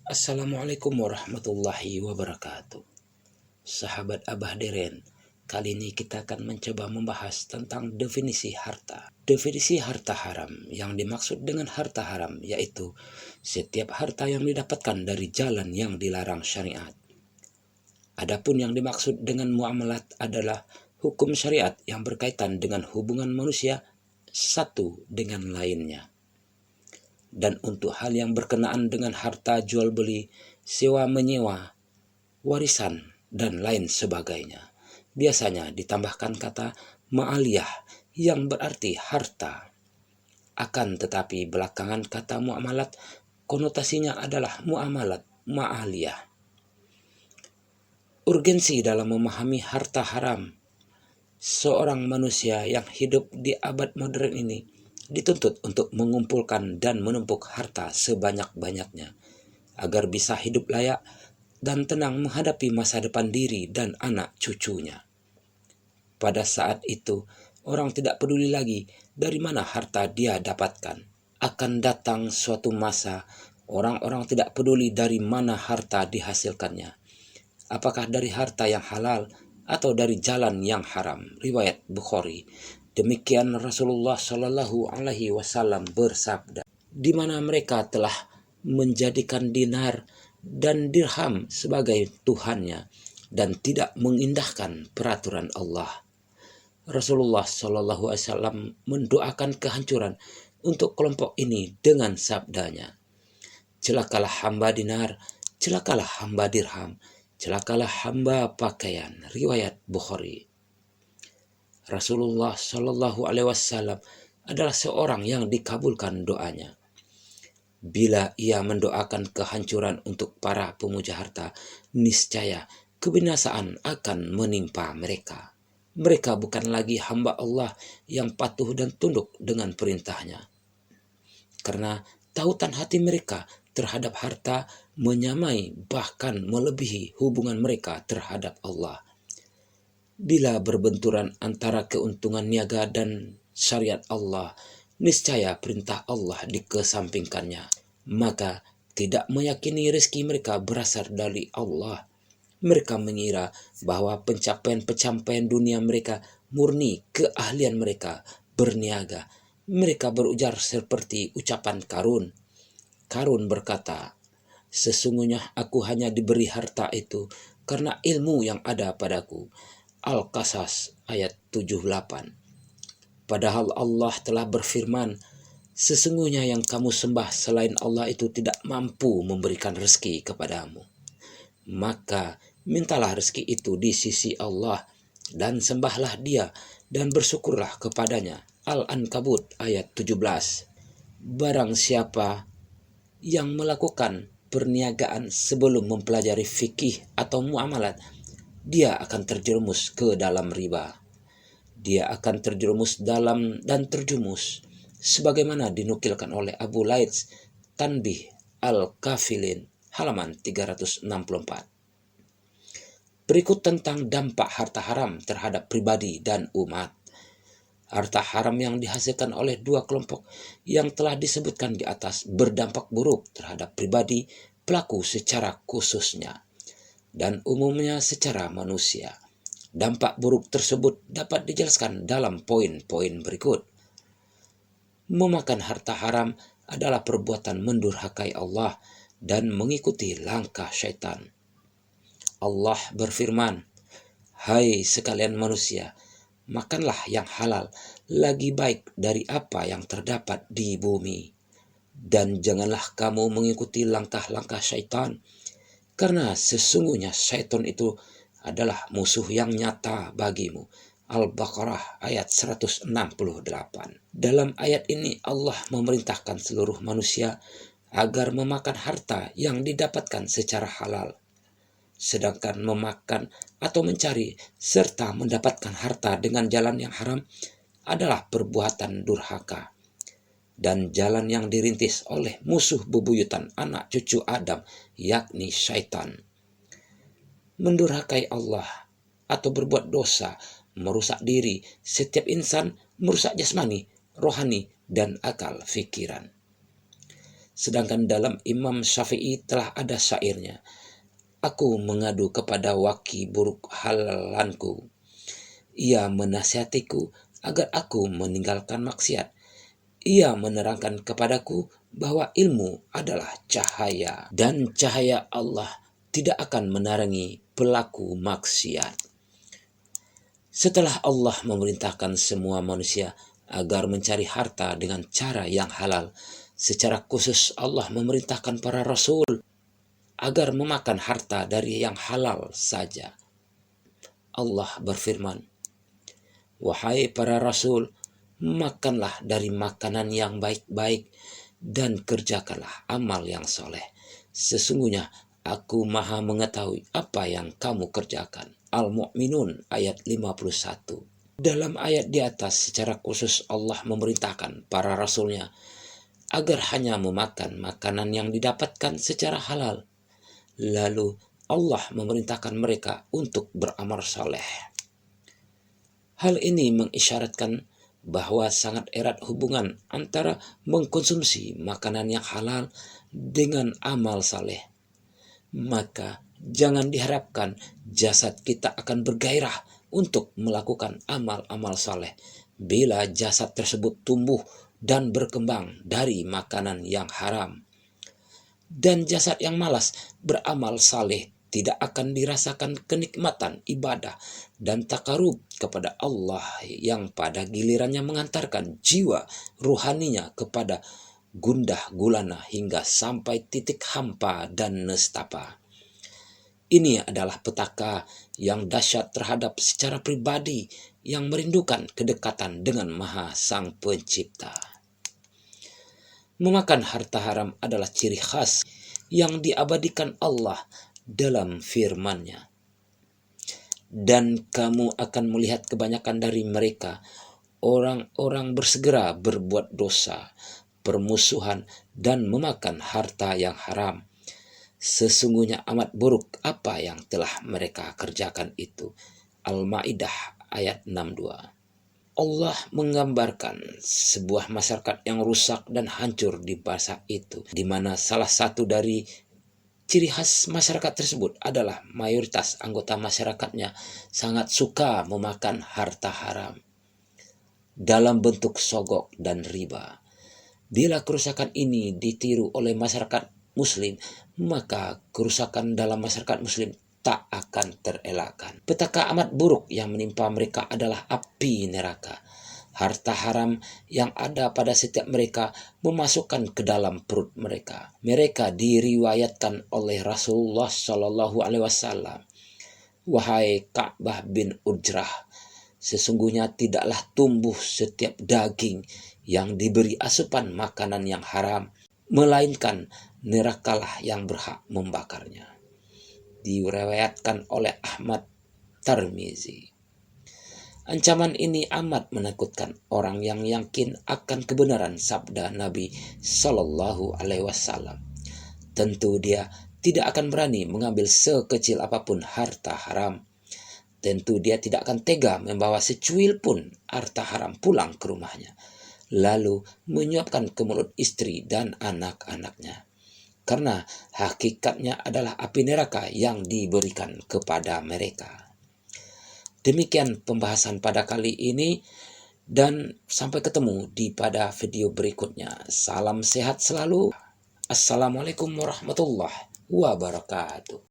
Assalamualaikum warahmatullahi wabarakatuh. Sahabat Abah Deren, kali ini kita akan mencoba membahas tentang definisi harta. Definisi harta haram, yang dimaksud dengan harta haram yaitu setiap harta yang didapatkan dari jalan yang dilarang syariat. Adapun yang dimaksud dengan muamalat adalah hukum syariat yang berkaitan dengan hubungan manusia satu dengan lainnya. Dan untuk hal yang berkenaan dengan harta jual beli, sewa menyewa, warisan, dan lain sebagainya, biasanya ditambahkan kata ma'aliyah yang berarti harta. Akan tetapi belakangan kata muamalat konotasinya adalah muamalat ma'aliyah. Urgensi dalam memahami harta haram. Seorang manusia yang hidup di abad modern ini dituntut untuk mengumpulkan dan menumpuk harta sebanyak-banyaknya agar bisa hidup layak dan tenang menghadapi masa depan diri dan anak cucunya. Pada saat itu, orang tidak peduli lagi dari mana harta dia dapatkan. Akan datang suatu masa, orang-orang tidak peduli dari mana harta dihasilkannya. Apakah dari harta yang halal atau dari jalan yang haram. Riwayat Bukhari. Demikian Rasulullah Shallallahu Alaihi Wasallam bersabda, di mana mereka telah menjadikan dinar dan dirham sebagai Tuhannya dan tidak mengindahkan peraturan Allah. Rasulullah Shallallahu Alaihi Wasallam mendoakan kehancuran untuk kelompok ini dengan sabdanya, celakalah hamba dinar, celakalah hamba dirham, celakalah hamba pakaian. Riwayat Bukhari. Rasulullah Shallallahu Alaihi Wasallam adalah seorang yang dikabulkan doanya. Bila ia mendoakan kehancuran untuk para pemuja harta, niscaya kebinasaan akan menimpa mereka. Mereka bukan lagi hamba Allah yang patuh dan tunduk dengan perintahnya. Karena tautan hati mereka terhadap harta menyamai bahkan melebihi hubungan mereka terhadap Allah. Bila berbenturan antara keuntungan niaga dan syariat Allah, niscaya perintah Allah dikesampingkannya. Maka tidak meyakini rezeki mereka berasal dari Allah. Mereka mengira bahwa pencapaian-pencapaian dunia mereka murni keahlian mereka berniaga. Mereka berujar seperti ucapan Karun. Karun berkata, sesungguhnya aku hanya diberi harta itu karena ilmu yang ada padaku. Al-Qasas ayat 78. Padahal Allah telah berfirman, sesungguhnya yang kamu sembah selain Allah itu tidak mampu memberikan rezeki kepadamu. Maka mintalah rezeki itu di sisi Allah dan sembahlah Dia dan bersyukurlah kepadanya. Al-Ankabut ayat 17. Barang siapa yang melakukan perniagaan sebelum mempelajari fikih atau muamalat, dia akan terjerumus ke dalam riba. Dia akan terjerumus dalam dan terjumus sebagaimana dinukilkan oleh Abu Laits Tanbih Al-Kafilin halaman 364. Berikut tentang dampak harta haram terhadap pribadi dan umat. Harta haram yang dihasilkan oleh dua kelompok yang telah disebutkan di atas berdampak buruk terhadap pribadi pelaku secara khususnya dan umumnya secara manusia. Dampak buruk tersebut dapat dijelaskan dalam poin-poin berikut. Memakan harta haram adalah perbuatan mendurhakai Allah dan mengikuti langkah syaitan. Allah berfirman, hai sekalian manusia, makanlah yang halal, lagi baik dari apa yang terdapat di bumi. Dan janganlah kamu mengikuti langkah-langkah syaitan, karena sesungguhnya syaitan itu adalah musuh yang nyata bagimu. Al-Baqarah ayat 168. Dalam ayat ini Allah memerintahkan seluruh manusia agar memakan harta yang didapatkan secara halal. Sedangkan memakan atau mencari serta mendapatkan harta dengan jalan yang haram adalah perbuatan durhaka dan jalan yang dirintis oleh musuh bebuyutan anak cucu Adam, yakni syaitan. Mendurhakai Allah atau berbuat dosa, merusak diri setiap insan, merusak jasmani, rohani, dan akal fikiran. Sedangkan dalam Imam Syafi'i telah ada syairnya, aku mengadu kepada waki buruk halalanku. Ia menasihatiku agar aku meninggalkan maksiat. Ia menerangkan kepadaku bahwa ilmu adalah cahaya, dan cahaya Allah tidak akan menerangi pelaku maksiat. Setelah Allah memerintahkan semua manusia agar mencari harta dengan cara yang halal, secara khusus Allah memerintahkan para rasul agar memakan harta dari yang halal saja. Allah berfirman, wahai para rasul, makanlah dari makanan yang baik-baik dan kerjakanlah amal yang soleh. Sesungguhnya aku maha mengetahui apa yang kamu kerjakan. Al-Mu'minun ayat 51. Dalam ayat di atas secara khusus Allah memerintahkan para rasulnya agar hanya memakan makanan yang didapatkan secara halal. Lalu Allah memerintahkan mereka untuk beramal soleh. Hal ini mengisyaratkan bahwa sangat erat hubungan antara mengkonsumsi makanan yang halal dengan amal saleh. Maka jangan diharapkan jasad kita akan bergairah untuk melakukan amal-amal saleh bila jasad tersebut tumbuh dan berkembang dari makanan yang haram. Dan jasad yang malas beramal saleh tidak akan dirasakan kenikmatan ibadah dan takarub kepada Allah yang pada gilirannya mengantarkan jiwa ruhaninya kepada gundah gulana hingga sampai titik hampa dan nestapa. Ini adalah petaka yang dahsyat terhadap secara pribadi yang merindukan kedekatan dengan Maha Sang Pencipta. Memakan harta haram adalah ciri khas yang diabadikan Allah dalam firman-Nya. Dan kamu akan melihat kebanyakan dari mereka, orang-orang bersegera berbuat dosa, permusuhan, dan memakan harta yang haram. Sesungguhnya amat buruk apa yang telah mereka kerjakan itu. Al-Maidah ayat 62. Allah menggambarkan sebuah masyarakat yang rusak dan hancur di masa itu, di mana salah satu dari ciri khas masyarakat tersebut adalah mayoritas anggota masyarakatnya sangat suka memakan harta haram dalam bentuk sogok dan riba. Bila kerusakan ini ditiru oleh masyarakat muslim, maka kerusakan dalam masyarakat muslim tak akan terelakkan. Petaka amat buruk yang menimpa mereka adalah api neraka. Harta haram yang ada pada setiap mereka memasukkan ke dalam perut mereka. Mereka diriwayatkan oleh Rasulullah Shallallahu Alaihi Wasallam, wahai Ka'bah bin Ujrah, sesungguhnya tidaklah tumbuh setiap daging yang diberi asupan makanan yang haram, melainkan nerakalah yang berhak membakarnya. Diriwayatkan oleh Ahmad Tirmizi. Ancaman ini amat menakutkan orang yang yakin akan kebenaran sabda Nabi Shallallahu Alaihi Wasallam. Tentu dia tidak akan berani mengambil sekecil apapun harta haram. Tentu dia tidak akan tega membawa secuil pun harta haram pulang ke rumahnya, lalu menyuapkan ke mulut istri dan anak-anaknya. Karena hakikatnya adalah api neraka yang diberikan kepada mereka. Demikian pembahasan pada kali ini, dan sampai ketemu di pada video berikutnya. Salam sehat selalu. Assalamualaikum warahmatullahi wabarakatuh.